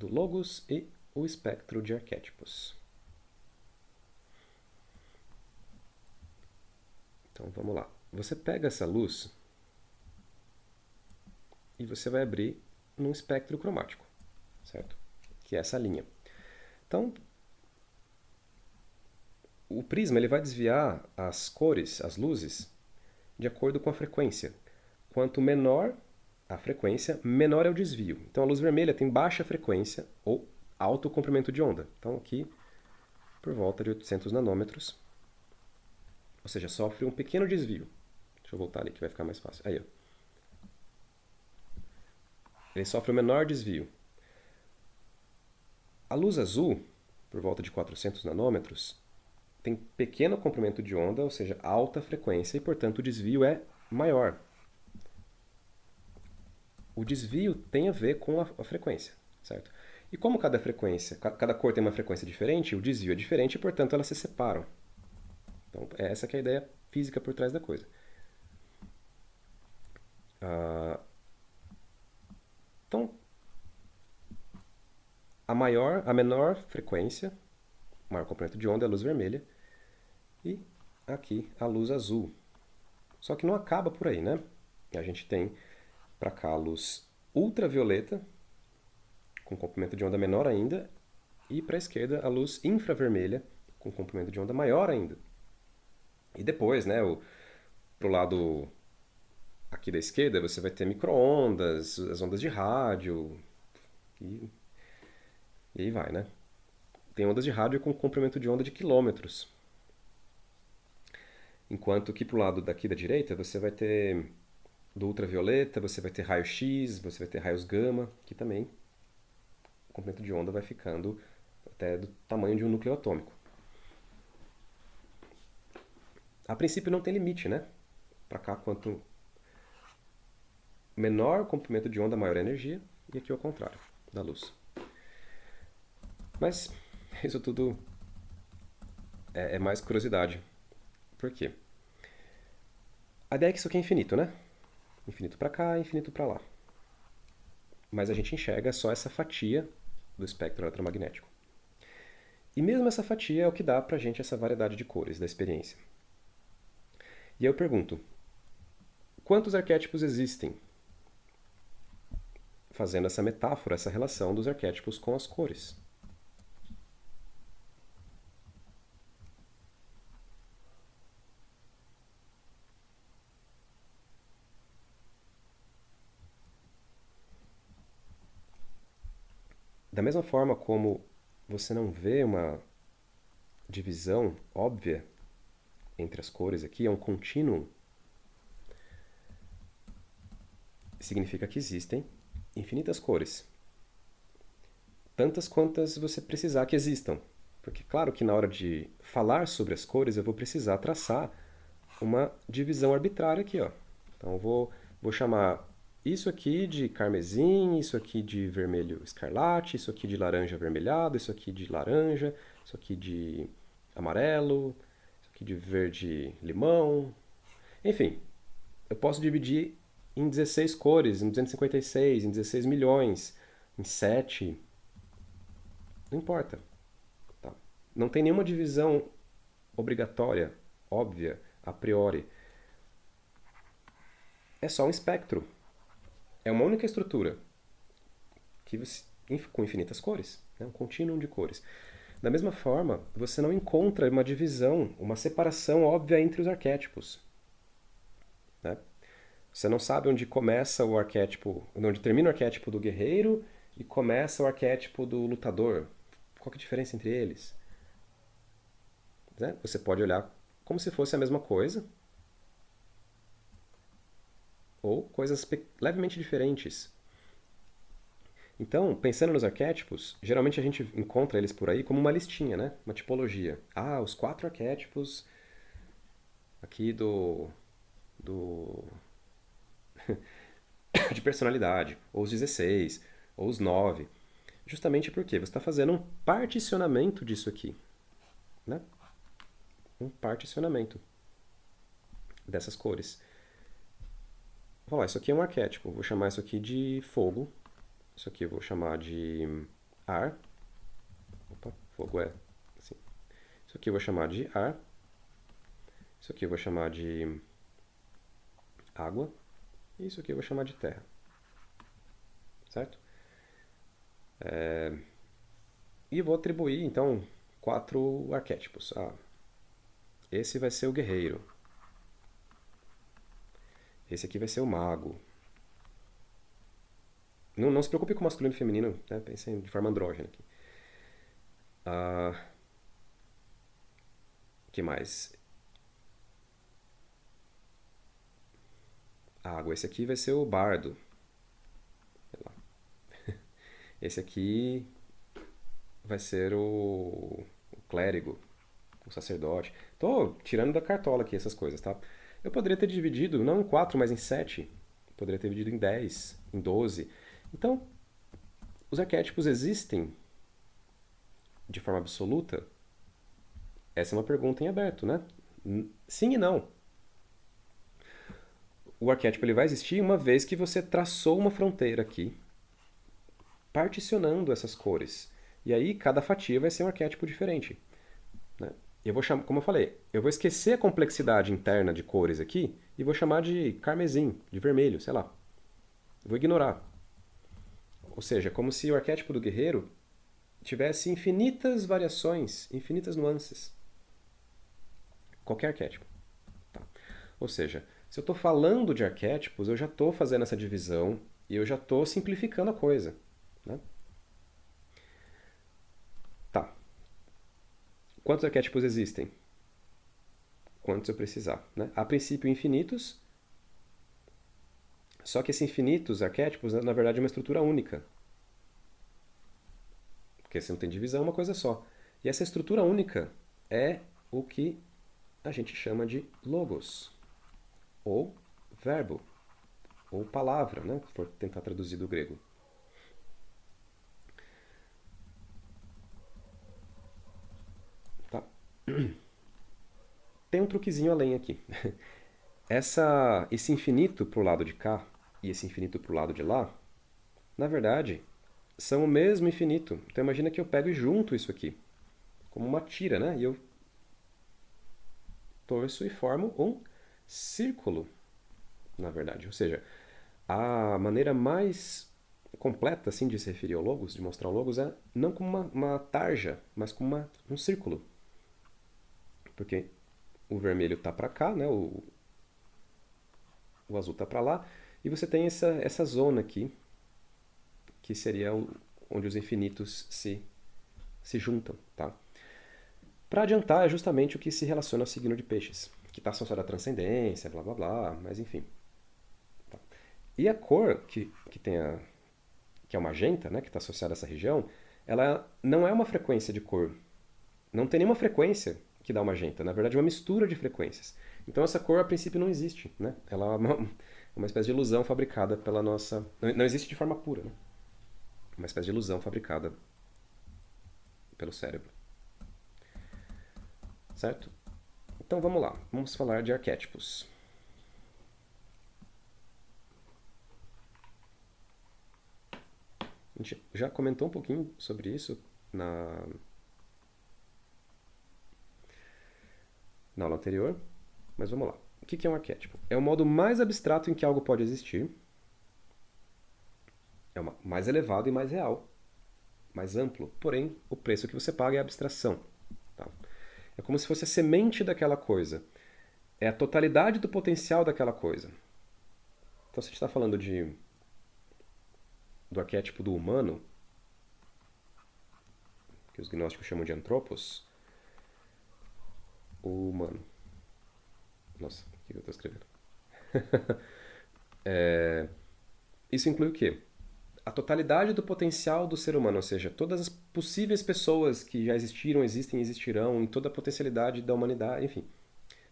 do Logos e o espectro de arquétipos. Então vamos lá. Você pega essa luz e você vai abrir num espectro cromático, certo? Que é essa linha. Então, o prisma ele vai desviar as cores, as luzes, de acordo com a frequência. Quanto menor a frequência, menor é o desvio. Então a luz vermelha tem baixa frequência ou alto comprimento de onda. Então aqui, por volta de 800 nanômetros, ou seja, sofre um pequeno desvio. Deixa eu voltar ali que vai ficar mais fácil. Aí, ó. Ele sofre o menor desvio. A luz azul, por volta de 400 nanômetros, tem pequeno comprimento de onda, ou seja, alta frequência, e portanto o desvio é maior. O desvio tem a ver com a frequência, certo? E como cada frequência, cada cor tem uma frequência diferente, o desvio é diferente e, portanto, elas se separam. Então, essa que é a ideia física por trás da coisa. Então, a menor frequência, maior comprimento de onda é a luz vermelha, e aqui a luz azul. Só que não acaba por aí, né? A gente tem para cá a luz ultravioleta, com comprimento de onda menor ainda, e para a esquerda a luz infravermelha, com comprimento de onda maior ainda. E depois, né, pro lado aqui da esquerda, você vai ter micro-ondas, as ondas de rádio, e, e aí vai, né? Tem ondas de rádio com comprimento de onda de quilômetros. Enquanto que pro lado daqui da direita, você vai ter do ultravioleta, você vai ter raio-x, você vai ter raios gama, que também o comprimento de onda vai ficando até do tamanho de um núcleo atômico. A princípio não tem limite, né? Para cá, quanto menor o comprimento de onda, maior a energia, e aqui ao contrário, da luz. Mas isso tudo é mais curiosidade. Por quê? A ideia é que isso aqui é infinito, né? Infinito para cá, infinito para lá. Mas a gente enxerga só essa fatia do espectro eletromagnético. E mesmo essa fatia é o que dá pra gente essa variedade de cores da experiência. E aí eu pergunto, quantos arquétipos existem? Fazendo essa metáfora, essa relação dos arquétipos com as cores. Da mesma forma como você não vê uma divisão óbvia entre as cores aqui, é um contínuo, significa que existem infinitas cores. Tantas quantas você precisar que existam. Porque, claro que na hora de falar sobre as cores, eu vou precisar traçar uma divisão arbitrária aqui, ó. Então, eu vou chamar isso aqui de carmesim, isso aqui de vermelho escarlate, isso aqui de laranja avermelhado, isso aqui de laranja, isso aqui de amarelo, isso aqui de verde limão. Enfim, eu posso dividir em 16 cores, em 256, em 16 milhões, em 7. Não importa. Tá? Não tem nenhuma divisão obrigatória, óbvia, a priori. É só um espectro. É uma única estrutura que com infinitas cores, né? Um contínuo de cores. Da mesma forma, você não encontra uma divisão, uma separação óbvia entre os arquétipos. Né? Você não sabe onde começa o arquétipo, onde termina o arquétipo do guerreiro e começa o arquétipo do lutador. Qual que é a diferença entre eles? Né? Você pode olhar como se fosse a mesma coisa, ou coisas levemente diferentes. Então, pensando nos arquétipos, geralmente a gente encontra eles por aí como uma listinha, né? Uma tipologia. Ah, os 4 arquétipos aqui do de personalidade, ou os 16, ou os 9. Justamente porque você está fazendo um particionamento disso aqui, né? Um particionamento dessas cores. Vou falar, isso aqui é um arquétipo, vou chamar isso aqui de fogo, isso aqui eu vou chamar de ar. Opa, fogo é assim. Isso aqui eu vou chamar de ar. Isso aqui eu vou chamar de água. E isso aqui eu vou chamar de terra. Certo? E vou atribuir, então, 4 arquétipos. Esse vai ser o guerreiro. Esse aqui vai ser o mago. Não se preocupe com o masculino e feminino, né? Pensem de forma andrógena aqui. Que mais? Água. Esse aqui vai ser o bardo. Sei lá. Esse aqui vai ser o clérigo, o sacerdote. Tô tirando da cartola aqui essas coisas, tá? Eu poderia ter dividido, não em 4, mas em 7. Poderia ter dividido em 10, em 12. Então, os arquétipos existem de forma absoluta? Essa é uma pergunta em aberto, né? Sim e não. O arquétipo ele vai existir uma vez que você traçou uma fronteira aqui, particionando essas cores. E aí cada fatia vai ser um arquétipo diferente. Né? Eu vou chamar, como eu falei, eu vou esquecer a complexidade interna de cores aqui e vou chamar de carmesim, de vermelho, sei lá. Vou ignorar. Ou seja, como se o arquétipo do guerreiro tivesse infinitas variações, infinitas nuances. Qualquer arquétipo. Tá? Ou seja, se eu estou falando de arquétipos, eu já estou fazendo essa divisão e eu já estou simplificando a coisa. Né? Tá. Quantos arquétipos existem? Quantos eu precisar. Né? A princípio, infinitos. Só que esses infinitos arquétipos, na verdade, é uma estrutura única. Porque se não tem divisão, é uma coisa só. E essa estrutura única é o que a gente chama de logos, ou verbo, ou palavra, né? Se for tentar traduzir do grego. Tá? Tem um truquezinho além aqui. Esse infinito para o lado de cá e esse infinito para o lado de lá, na verdade, são o mesmo infinito. Então imagina que eu pego e junto isso aqui, como uma tira, né? E eu torço e formo um círculo, na verdade. Ou seja, a maneira mais completa assim de se referir ao logos, de mostrar o logos, é não como uma tarja, mas como um círculo. Porque o vermelho está para cá, né? O azul está para lá, e você tem essa zona aqui, que seria onde os infinitos se juntam. Tá? Para adiantar, é justamente o que se relaciona ao signo de peixes, que está associado à transcendência, blá blá blá, mas enfim. Tá? E a cor que é o magenta, né, que está associada a essa região, ela não é uma frequência de cor. Não tem nenhuma frequência que dá o magenta. Na verdade, é uma mistura de frequências. Então essa cor, a princípio, não existe. Né? Ela é uma espécie de ilusão fabricada pela nossa... Não existe de forma pura. Né? Uma espécie de ilusão fabricada pelo cérebro. Certo? Então vamos lá. Vamos falar de arquétipos. A gente já comentou um pouquinho sobre isso na aula anterior, mas vamos lá. O que é um arquétipo? É o modo mais abstrato em que algo pode existir. É mais elevado e mais real. Mais amplo. Porém, o preço que você paga é a abstração. Tá? É como se fosse a semente daquela coisa. É a totalidade do potencial daquela coisa. Então, se a gente está falando do arquétipo do humano, que os gnósticos chamam de antropos, o humano. Nossa, o que eu estou escrevendo? Isso inclui o quê? A totalidade do potencial do ser humano, ou seja, todas as possíveis pessoas que já existiram, existem e existirão, em toda a potencialidade da humanidade, enfim.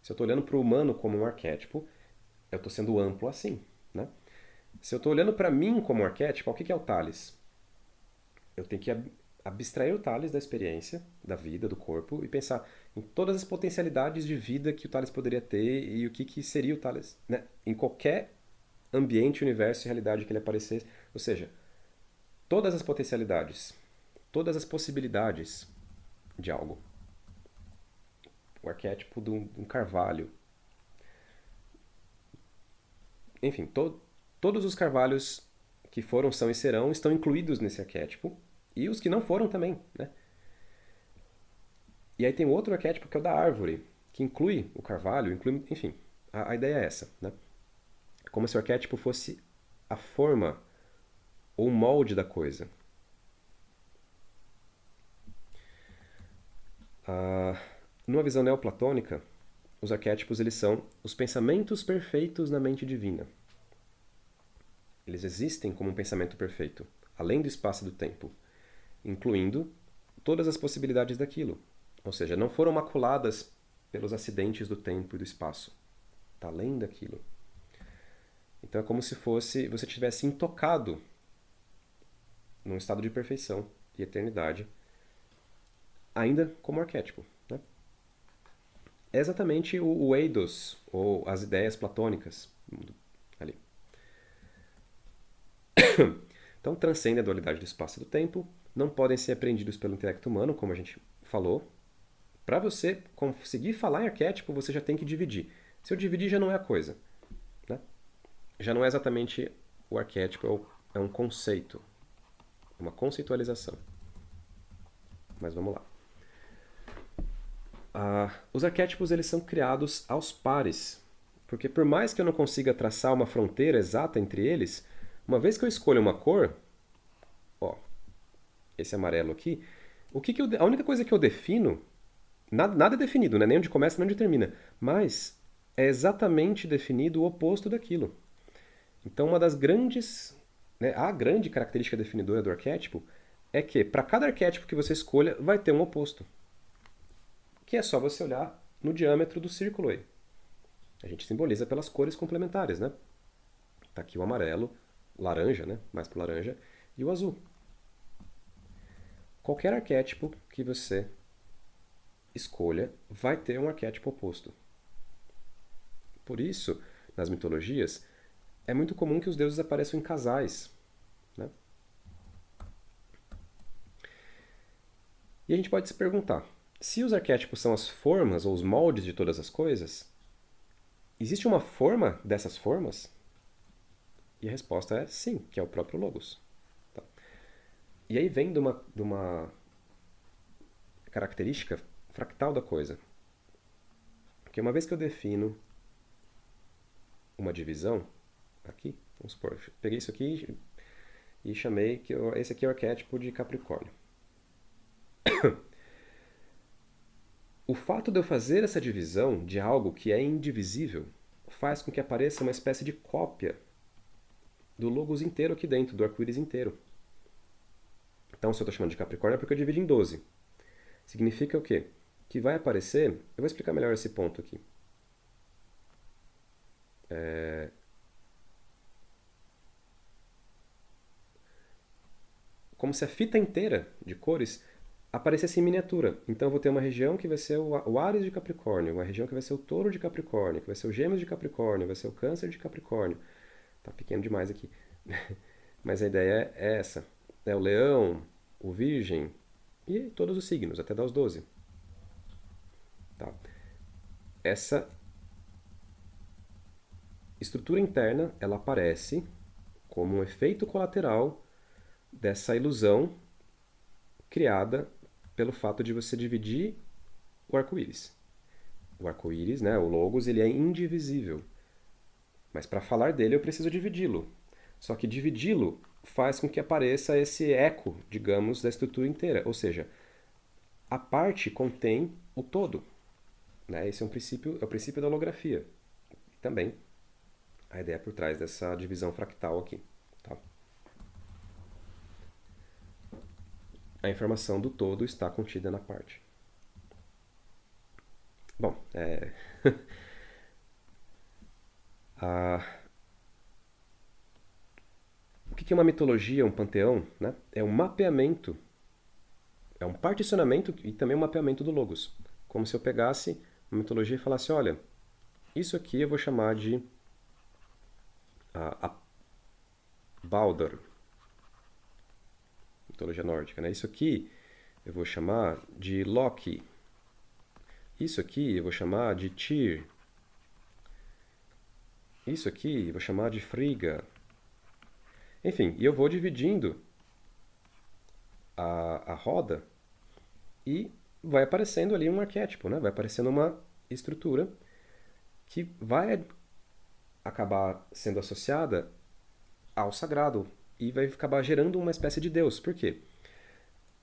Se eu estou olhando para o humano como um arquétipo, eu estou sendo amplo assim. Né? Se eu estou olhando para mim como um arquétipo, o que é o Thales? Eu tenho que abstrair o Thales da experiência, da vida, do corpo, e pensar em todas as potencialidades de vida que o Thales poderia ter e o que seria o Thales. Né? Em qualquer ambiente, universo e realidade que ele aparecesse. Ou seja, todas as potencialidades, todas as possibilidades de algo. O arquétipo de um carvalho. Enfim, todos os carvalhos que foram, são e serão estão incluídos nesse arquétipo, e os que não foram também, né? E aí tem outro arquétipo que é o da árvore, que inclui o carvalho, inclui, enfim, a ideia é essa, né? Como se o arquétipo fosse a forma ou o molde da coisa. Numa visão neoplatônica, os arquétipos eles são os pensamentos perfeitos na mente divina. Eles existem como um pensamento perfeito, além do espaço e do tempo, incluindo todas as possibilidades daquilo. Ou seja, não foram maculadas pelos acidentes do tempo e do espaço. Está além daquilo. Então é como se fosse você tivesse intocado num estado de perfeição e eternidade, ainda como arquétipo. Né? É exatamente o eidos, ou as ideias platônicas ali. Então transcende a dualidade do espaço e do tempo, não podem ser apreendidos pelo intelecto humano, como a gente falou. Para você conseguir falar em arquétipo, você já tem que dividir. Se eu dividir, já não é a coisa. Né? Já não é exatamente o arquétipo, é um conceito, uma conceitualização. Mas vamos lá. Os arquétipos eles são criados aos pares, porque por mais que eu não consiga traçar uma fronteira exata entre eles, uma vez que eu escolho uma cor, ó, esse amarelo aqui, a única coisa que eu defino, nada é definido, né? Nem onde começa nem onde termina, mas é exatamente definido o oposto daquilo. Então uma das grandes, né, a grande característica definidora do arquétipo é que para cada arquétipo que você escolha vai ter um oposto. Que é só você olhar no diâmetro do círculo aí. A gente simboliza pelas cores complementares, né? Tá aqui o amarelo, o laranja, né? Mais pro laranja, e o azul. Qualquer arquétipo que você escolha vai ter um arquétipo oposto. Por isso, nas mitologias, é muito comum que os deuses apareçam em casais. Né? E a gente pode se perguntar, se os arquétipos são as formas ou os moldes de todas as coisas, existe uma forma dessas formas? E a resposta é sim, que é o próprio Logos. Tá? E aí vem de uma característica fractal da coisa. Porque uma vez que eu defino uma divisão, aqui, vamos supor, peguei isso aqui e chamei que esse aqui é o arquétipo de Capricórnio. O fato de eu fazer essa divisão de algo que é indivisível faz com que apareça uma espécie de cópia do Logos inteiro aqui dentro, do arco-íris inteiro. Então, se eu estou chamando de Capricórnio é porque eu dividi em 12. Significa o quê? Que vai aparecer... Eu vou explicar melhor esse ponto aqui. Como se a fita inteira de cores aparecesse em miniatura. Então eu vou ter uma região que vai ser o Áries de Capricórnio, uma região que vai ser o Touro de Capricórnio, que vai ser o Gêmeos de Capricórnio, vai ser o Câncer de Capricórnio. Tá pequeno demais aqui. Mas a ideia é essa. É o Leão, o Virgem e todos os signos, até dar os 12. Tá? Essa estrutura interna, ela aparece como um efeito colateral dessa ilusão criada pelo fato de você dividir o arco-íris. O arco-íris, né, o Logos, ele é indivisível. Mas para falar dele eu preciso dividi-lo. Só que dividi-lo faz com que apareça esse eco, digamos, da estrutura inteira. Ou seja, a parte contém o todo. Né? Esse é o princípio da holografia. Também a ideia por trás dessa divisão fractal aqui. Tá? A informação do todo está contida na parte. Bom, o que é uma mitologia, um panteão? Né? É um mapeamento, é um particionamento e também um mapeamento do Logos. Como se eu pegasse uma mitologia e falasse, olha, isso aqui eu vou chamar de a Baldur. mitologia nórdica, né? Isso aqui eu vou chamar de Loki. Isso aqui eu vou chamar de Tyr. Isso aqui eu vou chamar de Frigga. Enfim, e eu vou dividindo a roda e vai aparecendo ali um arquétipo, né? Vai aparecendo uma estrutura que vai acabar sendo associada ao sagrado e vai acabar gerando uma espécie de deus. Por quê?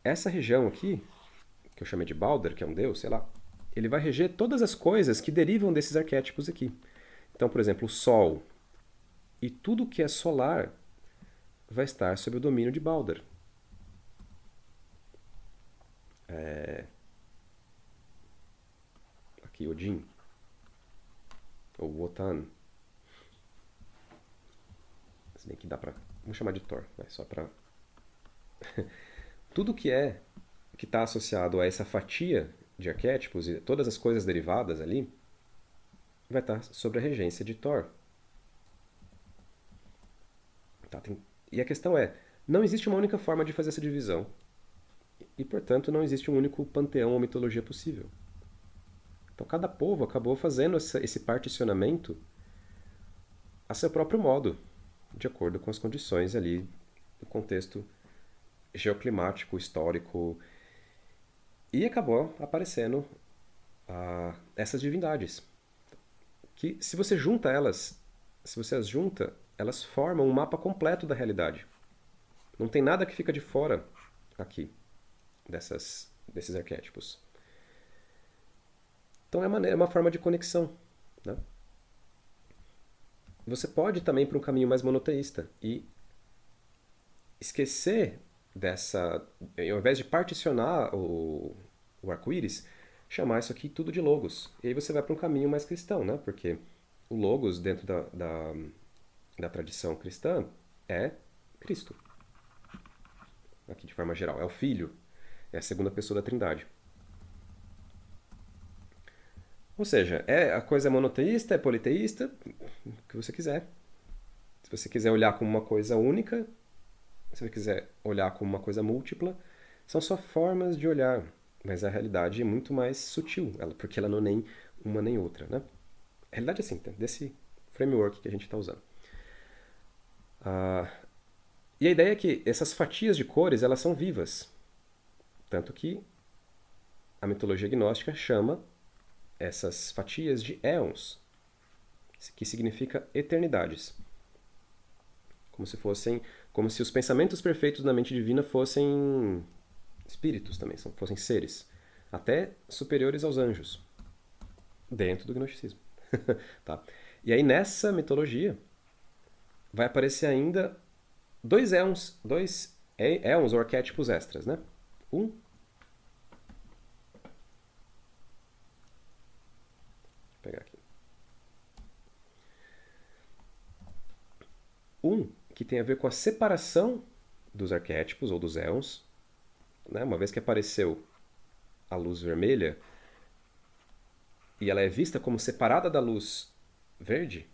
Essa região aqui, que eu chamei de Balder, que é um deus, sei lá, ele vai reger todas as coisas que derivam desses arquétipos aqui. Então, por exemplo, o Sol e tudo que é solar vai estar sob o domínio de Balder. Aqui, Odin, ou Wotan. Se bem que dá pra... Vamos chamar de Thor, só pra... Tudo que está associado a essa fatia de arquétipos e todas as coisas derivadas ali vai estar sob a regência de Thor. Tá, e a questão é, não existe uma única forma de fazer essa divisão e, portanto, não existe um único panteão ou mitologia possível. Então, cada povo acabou fazendo esse particionamento a seu próprio modo, de acordo com as condições ali do contexto geoclimático, histórico, e acabou aparecendo essas divindades. Que se você junta elas, se você as junta, elas formam um mapa completo da realidade. Não tem nada que fica de fora aqui desses arquétipos. Então é uma forma de conexão, né? Você pode também ir para um caminho mais monoteísta e esquecer dessa... Ao invés de particionar o arco-íris, chamar isso aqui tudo de logos. E aí você vai para um caminho mais cristão, né? Porque o logos, dentro da tradição cristã, é Cristo. Aqui de forma geral. É o Filho. É a segunda pessoa da Trindade. Ou seja, a coisa é monoteísta, é politeísta, o que você quiser. Se você quiser olhar como uma coisa única, se você quiser olhar como uma coisa múltipla, são só formas de olhar. Mas a realidade é muito mais sutil, porque ela não é nem uma nem outra, né? A realidade é assim, desse framework que a gente está usando. E a ideia é que essas fatias de cores, elas são vivas. Tanto que a mitologia gnóstica chama essas fatias de éons, que significa eternidades. Como se os pensamentos perfeitos da mente divina fossem espíritos também, fossem seres, até superiores aos anjos, dentro do gnosticismo. Tá? E aí nessa mitologia vai aparecer ainda dois éons ou arquétipos extras, né? Deixa eu pegar aqui. Que tem a ver com a separação dos arquétipos ou dos éons, né? Uma vez que apareceu a luz vermelha e ela é vista como separada da luz verde,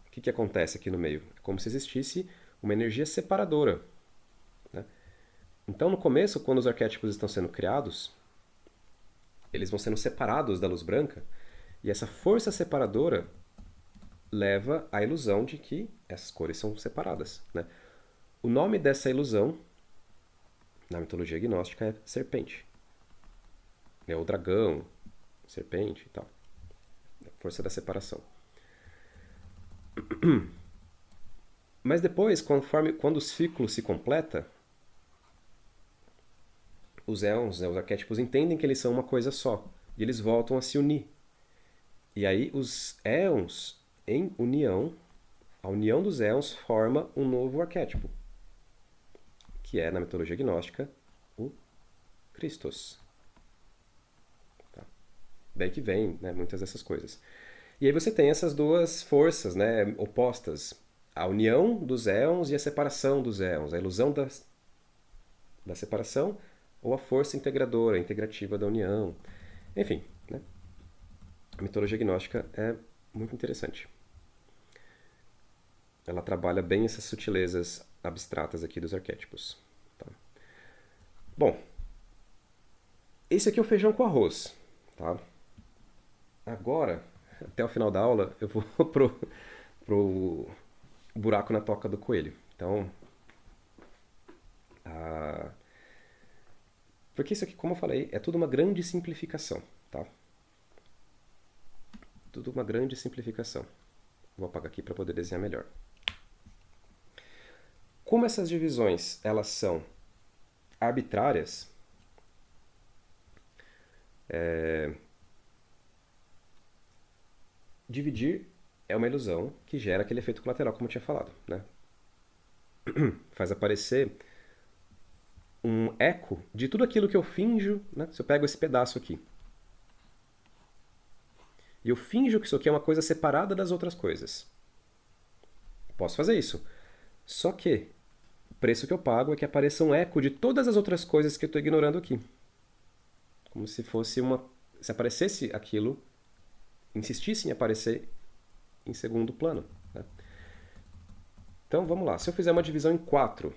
o que acontece aqui no meio? É como se existisse uma energia separadora, né? Então, no começo, quando os arquétipos estão sendo criados, eles vão sendo separados da luz branca, e essa força separadora leva à ilusão de que essas cores são separadas, né? O nome dessa ilusão, na mitologia gnóstica, é serpente. É o dragão, serpente e tal. Força da separação. Mas depois, quando o ciclo se completa, os éons, os arquétipos, entendem que eles são uma coisa só. E eles voltam a se unir. E aí os éons, em união, a união dos éons forma um novo arquétipo, que é, na mitologia gnóstica, o Christos. Tá? Daí que vem, né, muitas dessas coisas. E aí você tem essas duas forças, né, opostas. A união dos éons e a separação dos éons. A ilusão da separação ou a força integradora, integrativa da união. Enfim, né? A mitologia gnóstica é muito interessante. Ela trabalha bem essas sutilezas abstratas aqui dos arquétipos. Tá? Bom, esse aqui é o feijão com arroz, tá? Agora, até o final da aula, eu vou pro buraco na toca do coelho. Então, a... porque isso aqui, como eu falei, é tudo uma grande simplificação, tá? Tudo uma grande simplificação. Vou apagar aqui para poder desenhar melhor. Como essas divisões elas são arbitrárias, dividir é uma ilusão que gera aquele efeito colateral, como eu tinha falado, né? Faz aparecer um eco de tudo aquilo que eu finjo, né? Se eu pego esse pedaço aqui e eu finjo que isso aqui é uma coisa separada das outras coisas, posso fazer isso. Só que o preço que eu pago é que apareça um eco de todas as outras coisas que eu estou ignorando aqui. Como se fosse uma... Se aparecesse aquilo, insistisse em aparecer em segundo plano, né? Então vamos lá. Se eu fizer uma divisão em 4,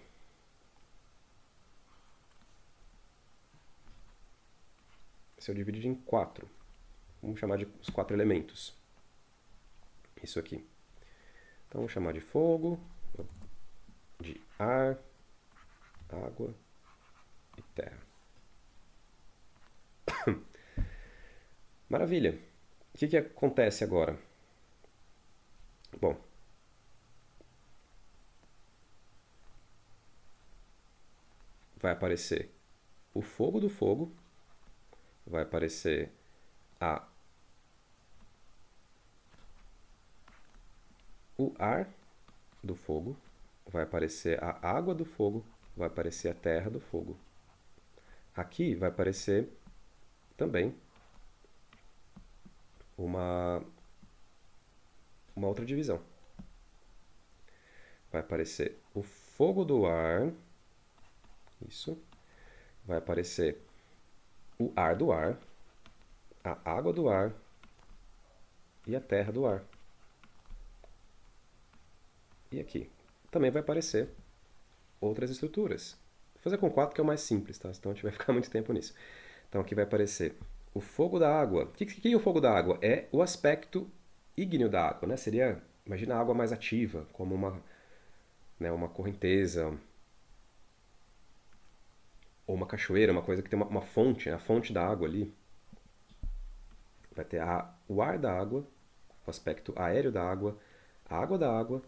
se eu dividir em 4, vamos chamar de os 4 elementos. Isso aqui. Então vamos chamar de fogo, de ar, água e terra. Maravilha. O que acontece agora? Bom, vai aparecer o fogo do fogo, vai aparecer o ar do fogo, vai aparecer a água do fogo, vai aparecer a terra do fogo. Aqui vai aparecer também uma outra divisão. Vai aparecer o fogo do ar, isso. Vai aparecer o ar do ar, a água do ar e a terra do ar. E aqui também vai aparecer outras estruturas. Vou fazer com 4 que é o mais simples, tá? Senão a gente vai ficar muito tempo nisso. Então aqui vai aparecer o fogo da água. O que é o fogo da água? É o aspecto ígneo da água, né? Seria, imagina a água mais ativa, como uma correnteza, ou uma cachoeira, uma coisa que tem uma fonte, a fonte da água ali. Vai ter o ar da água, o aspecto aéreo da água, a água da água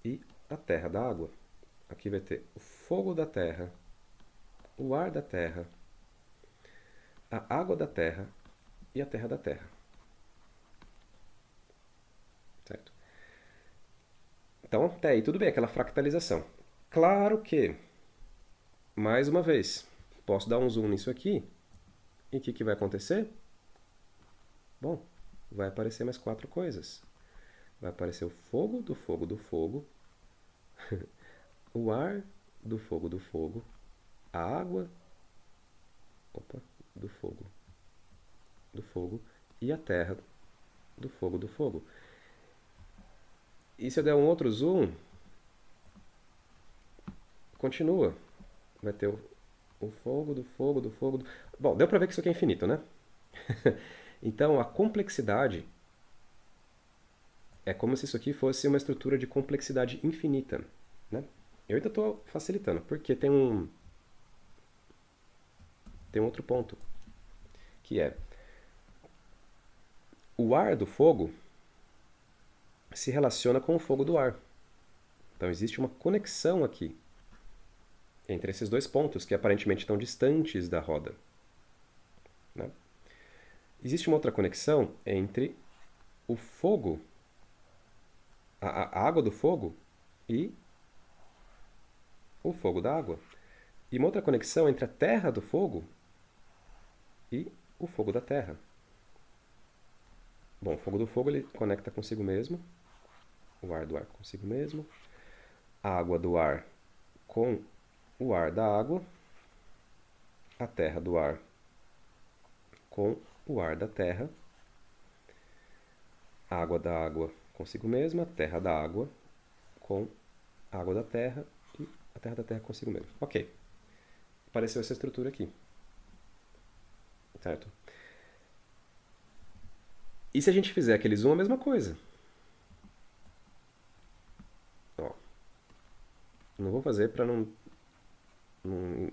e a terra da água. Aqui vai ter o fogo da terra, o ar da terra, a água da terra e a terra da terra. Certo? Então, até aí tudo bem, aquela fractalização. Claro que, mais uma vez, posso dar um zoom nisso aqui, e o que vai acontecer? Bom, vai aparecer mais 4 coisas. Vai aparecer o fogo do fogo do fogo, o ar do fogo, a água do fogo e a terra do fogo. E se eu der um outro zoom, continua. Vai ter o fogo do fogo do fogo. Bom, deu pra ver que isso aqui é infinito, né? Então a complexidade é como se isso aqui fosse uma estrutura de complexidade infinita, né? Eu ainda estou facilitando, porque tem um outro ponto, que é o ar do fogo se relaciona com o fogo do ar. Então existe uma conexão aqui entre esses dois pontos que aparentemente estão distantes da roda, né? Existe uma outra conexão entre o fogo, a água do fogo e o fogo da água. E uma outra conexão entre a terra do fogo e o fogo da terra. Bom, o fogo do fogo ele conecta consigo mesmo, o ar do ar consigo mesmo, a água do ar com o ar da água, a terra do ar com o ar da terra, a água da água consigo mesma, a terra da água com a água da terra e a terra da terra consigo mesma. Ok. apareceu essa estrutura aqui. Certo? E se a gente fizer aquele zoom, a mesma coisa. Ó, não vou fazer para não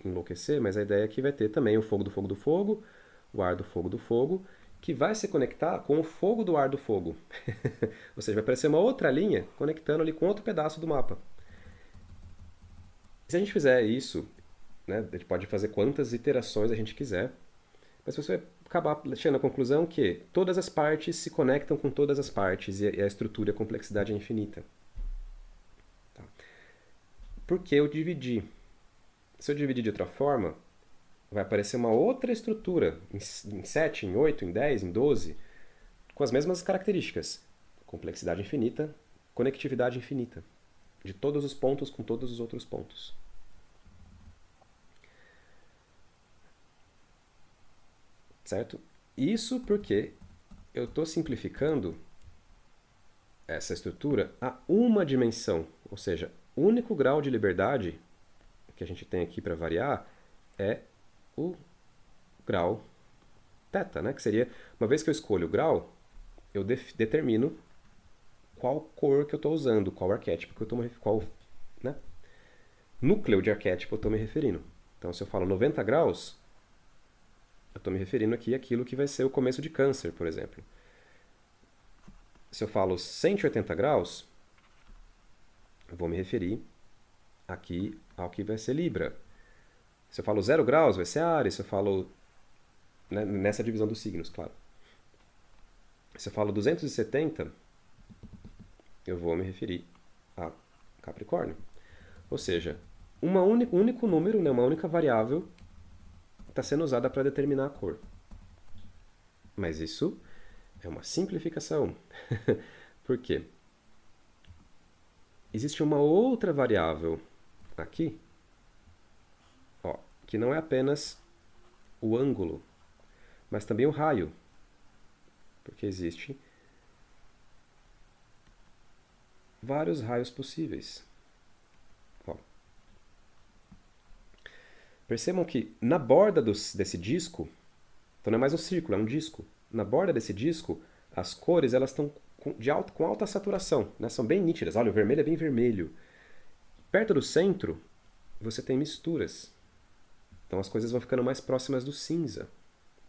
enlouquecer, mas a ideia é que vai ter também o fogo do fogo do fogo, o ar do fogo, que vai se conectar com o fogo do ar do fogo. Ou seja, vai aparecer uma outra linha conectando ali com outro pedaço do mapa. Se a gente fizer isso, né, a gente pode fazer quantas iterações a gente quiser, mas você vai acabar chegando à conclusão que todas as partes se conectam com todas as partes e a estrutura e a complexidade é infinita. Tá? Por que eu dividi? Se eu dividir de outra forma, vai aparecer uma outra estrutura, em 7, em 8, em 10, em 12, com as mesmas características. Complexidade infinita, conectividade infinita. De todos os pontos com todos os outros pontos. Certo? Isso porque eu estou simplificando essa estrutura a uma dimensão. Ou seja, o único grau de liberdade que a gente tem aqui para variar é o grau θ, né? Que seria, uma vez que eu escolho o grau, eu determino qual cor que eu estou usando, qual arquétipo que eu estou qual, né? Núcleo de arquétipo eu estou me referindo. Então, se eu falo 90 graus, eu estou me referindo aqui àquilo que vai ser o começo de Câncer, por exemplo. Se eu falo 180 graus, eu vou me referir aqui ao que vai ser Libra. Se eu falo 0 graus, vai ser Áries. Se eu falo, né, nessa divisão dos signos, claro. Se eu falo 270, eu vou me referir a Capricórnio. Ou seja, um único número, né, uma única variável está sendo usada para determinar a cor. Mas isso é uma simplificação. Por quê? Existe uma outra variável aqui, ó, que não é apenas o ângulo, mas também o raio. Porque existe vários raios possíveis. Ó. Percebam que na borda desse disco, então não é mais um círculo, é um disco. Na borda desse disco, as cores elas estão com alta saturação, né? São bem nítidas. Olha, o vermelho é bem vermelho. Perto do centro, você tem misturas. Então as coisas vão ficando mais próximas do cinza.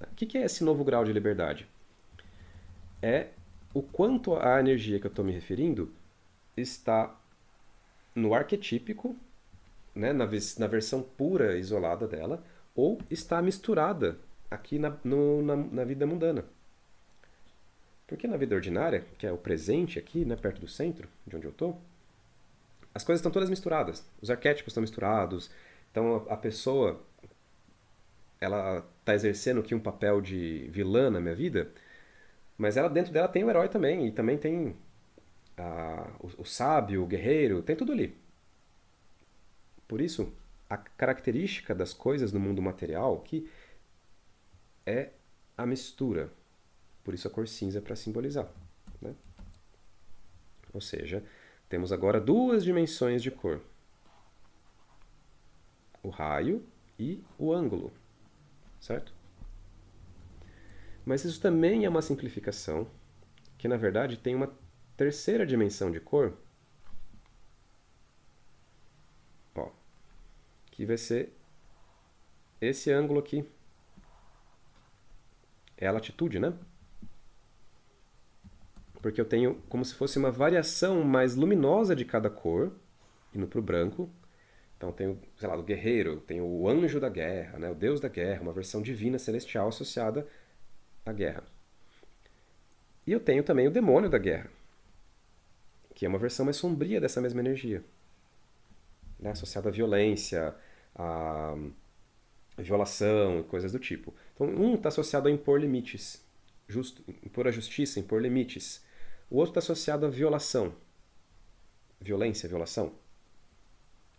O que é esse novo grau de liberdade? É o quanto a energia que eu estou me referindo está no arquetípico, né, na versão pura, isolada dela, ou está misturada aqui na vida mundana. Porque na vida ordinária, que é o presente aqui, né, perto do centro, de onde eu estou, as coisas estão todas misturadas. Os arquétipos estão misturados. Então a pessoa, ela está exercendo aqui um papel de vilã na minha vida, mas ela dentro dela tem o herói também, e também tem o sábio, o guerreiro, tem tudo ali. Por isso, a característica das coisas no mundo material aqui é a mistura. Por isso a cor cinza para simbolizar. Né? Ou seja, temos agora duas dimensões de cor. O raio e o ângulo. Certo? Mas isso também é uma simplificação, que na verdade tem uma terceira dimensão de cor, ó, que vai ser esse ângulo aqui. É a latitude, né? Porque eu tenho como se fosse uma variação mais luminosa de cada cor, indo para o branco. Então tenho, sei lá, o guerreiro, tenho o anjo da guerra, né? O deus da guerra, uma versão divina celestial associada à guerra. E eu tenho também o demônio da guerra, que é uma versão mais sombria dessa mesma energia, né? Associada à violência, à violação e coisas do tipo. Então um está associado a impor limites, impor a justiça, impor limites. O outro está associado à violação. Violência, violação.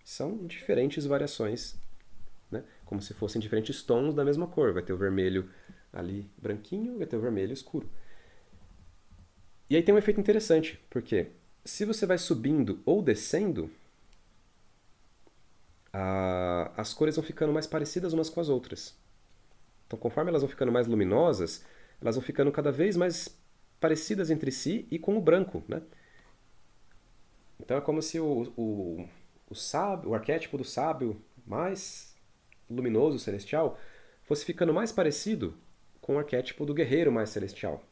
São diferentes variações, né? Como se fossem diferentes tons da mesma cor. Vai ter o vermelho ali branquinho, vai ter o vermelho escuro. E aí tem um efeito interessante, porque se você vai subindo ou descendo, as cores vão ficando mais parecidas umas com as outras. Então, conforme elas vão ficando mais luminosas, elas vão ficando cada vez mais parecidas entre si e com o branco, né? Então é como se o sábio, o arquétipo do sábio mais luminoso, celestial, fosse ficando mais parecido com o arquétipo do guerreiro mais celestial.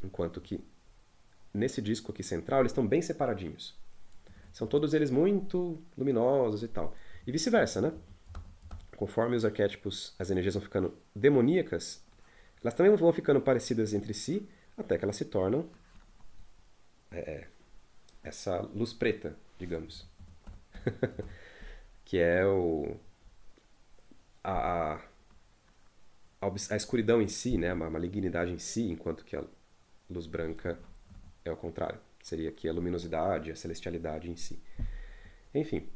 Enquanto que nesse disco aqui central eles estão bem separadinhos. São todos eles muito luminosos e tal. E vice-versa, né? Conforme os arquétipos, as energias vão ficando demoníacas, elas também vão ficando parecidas entre si, até que elas se tornam essa luz preta, digamos. Que é a, a escuridão em si, né? A malignidade em si, enquanto que a luz branca é o contrário. Seria aqui a luminosidade, a celestialidade em si. Enfim,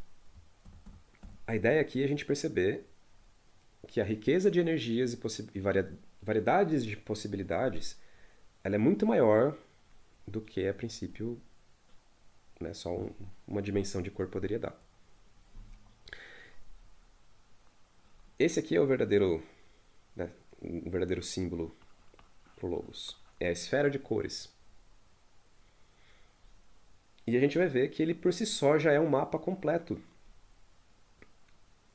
a ideia aqui é a gente perceber que a riqueza de energias e variedades de possibilidades ela é muito maior do que, a princípio, né, só uma dimensão de cor poderia dar. Esse aqui é o verdadeiro, né, um verdadeiro símbolo para o Logos. É a esfera de cores. E a gente vai ver que ele por si só já é um mapa completo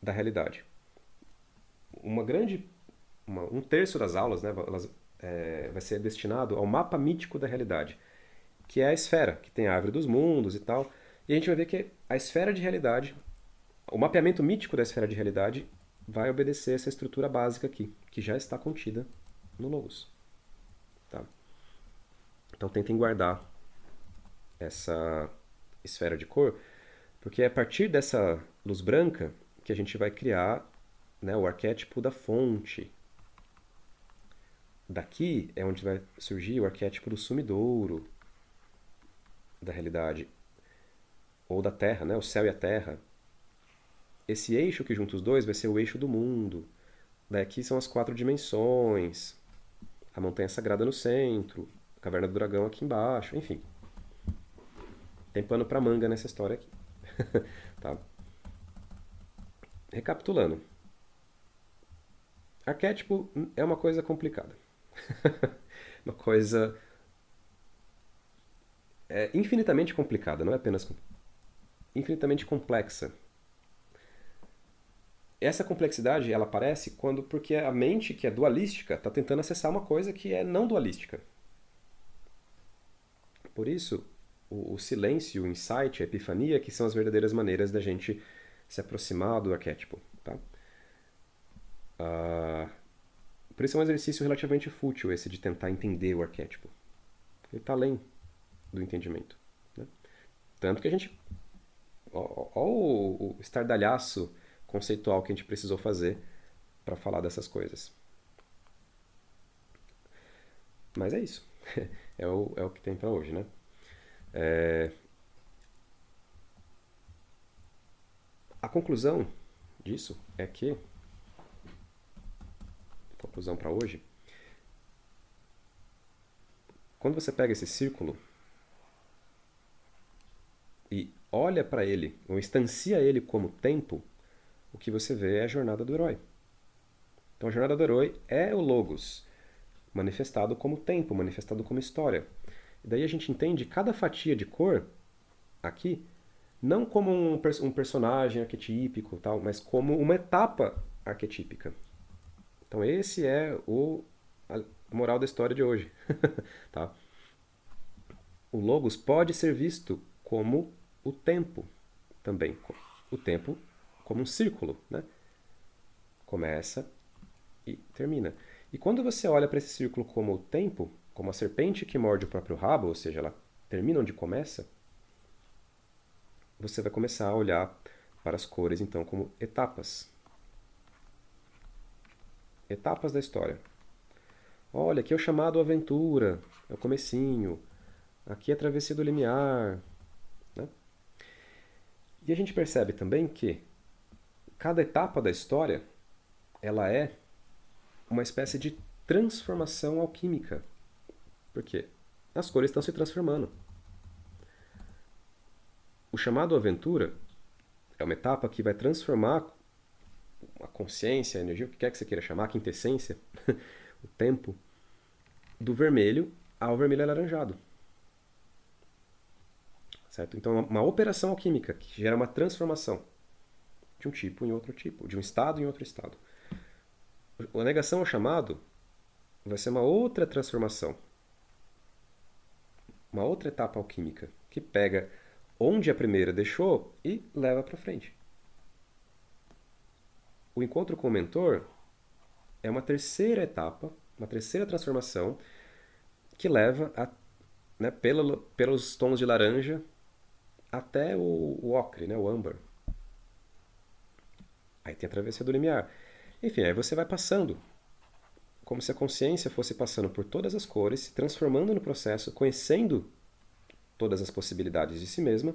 da realidade. Um terço das aulas, né, vai ser destinado ao mapa mítico da realidade, que é a esfera, que tem a árvore dos mundos e tal. E a gente vai ver que a esfera de realidade, o mapeamento mítico da esfera de realidade vai obedecer essa estrutura básica aqui, que já está contida no Logos. Tá? Então tentem guardar essa esfera de cor, porque é a partir dessa luz branca que a gente vai criar, né, o arquétipo da fonte. Daqui é onde vai surgir o arquétipo do sumidouro da realidade, ou da Terra, né, o céu e a Terra. Esse eixo que junta os dois vai ser o eixo do mundo. Daqui são as 4 dimensões, a montanha sagrada no centro, a caverna do dragão aqui embaixo, enfim. Tem pano pra manga nessa história aqui. Tá? Recapitulando. Arquétipo é uma coisa complicada. Uma coisa infinitamente complicada, não é apenas infinitamente complexa. Essa complexidade ela aparece porque a mente que é dualística está tentando acessar uma coisa que é não dualística. Por isso, o silêncio, o insight, a epifania, que são as verdadeiras maneiras da gente se aproximar do arquétipo. Tá? Por isso é um exercício relativamente fútil esse de tentar entender o arquétipo. Ele está além do entendimento. Né? Tanto que a gente... Olha o estardalhaço conceitual que a gente precisou fazer para falar dessas coisas. Mas é isso. É o que tem para hoje, né? A conclusão disso é que... Conclusão para hoje. Quando você pega esse círculo e olha para ele, ou instancia ele como tempo, o que você vê é a jornada do herói. Então a jornada do herói é o Logos, manifestado como tempo, manifestado como história. E daí a gente entende cada fatia de cor aqui não como um personagem arquetípico, tal, mas como uma etapa arquetípica. Então esse é a moral da história de hoje. Tá? O Logos pode ser visto como o tempo também. O tempo como um círculo, né? Começa e termina. E quando você olha para esse círculo como o tempo, como a serpente que morde o próprio rabo, ou seja, ela termina onde começa, você vai começar a olhar para as cores então como etapas. Etapas da história. Olha, aqui é o chamado aventura, é o comecinho. Aqui é a travessia do limiar. Né? E a gente percebe também que cada etapa da história ela é uma espécie de transformação alquímica. Por quê? As cores estão se transformando. O chamado aventura É uma etapa que vai transformar a consciência, a energia, o que quer que você queira chamar, a quintessência, o tempo, do vermelho ao vermelho alaranjado. Certo? Então, é uma operação alquímica que gera uma transformação de um tipo em outro tipo, de um estado em outro estado. A negação ao chamado vai ser uma outra transformação, uma outra etapa alquímica, que pega onde a primeira deixou e leva para frente. O encontro com o mentor é uma terceira etapa, uma terceira transformação que leva a, né, pelos tons de laranja até o ocre, né, o âmbar. Aí tem a travessia do limiar. Enfim, aí você vai passando, como se a consciência fosse passando por todas as cores, se transformando no processo, conhecendo todas as possibilidades de si mesma,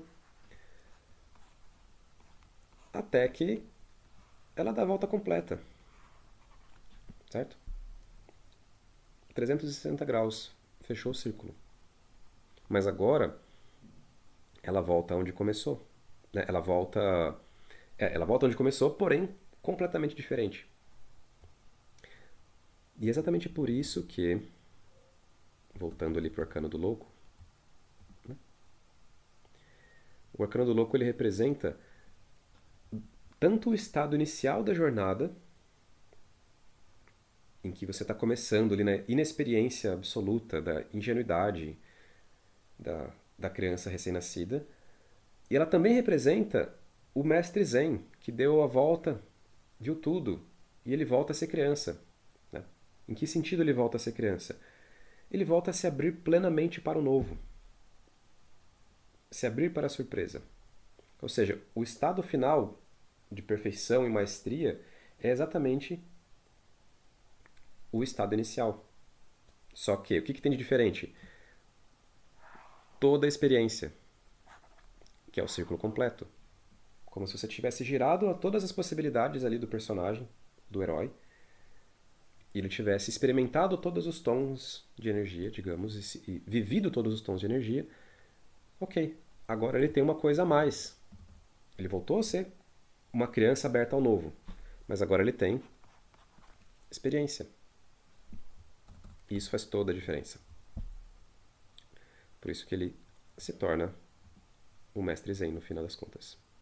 até que ela dá a volta completa, certo? 360 graus, fechou o círculo. Mas agora ela volta onde começou, né? Ela volta onde começou, porém completamente diferente. E é exatamente por isso que, voltando ali para o Arcano do Louco, né? O Arcano do Louco ele representa tanto o estado inicial da jornada, em que você está começando ali na inexperiência absoluta, da ingenuidade da criança recém-nascida, e ela também representa o mestre Zen, que deu a volta, viu tudo, e ele volta a ser criança. Né? Em que sentido ele volta a ser criança? Ele volta a se abrir plenamente para o novo, se abrir para a surpresa. Ou seja, o estado final de perfeição e maestria é exatamente o estado inicial. Só que, o que tem de diferente? Toda a experiência, que é o círculo completo. Como se você tivesse girado a todas as possibilidades ali do personagem, do herói, e ele tivesse experimentado todos os tons de energia, digamos, e vivido todos os tons de energia. Ok, agora ele tem uma coisa a mais. Ele voltou a ser uma criança aberta ao novo, mas agora ele tem experiência. E isso faz toda a diferença. Por isso que ele se torna o mestre Zen no final das contas.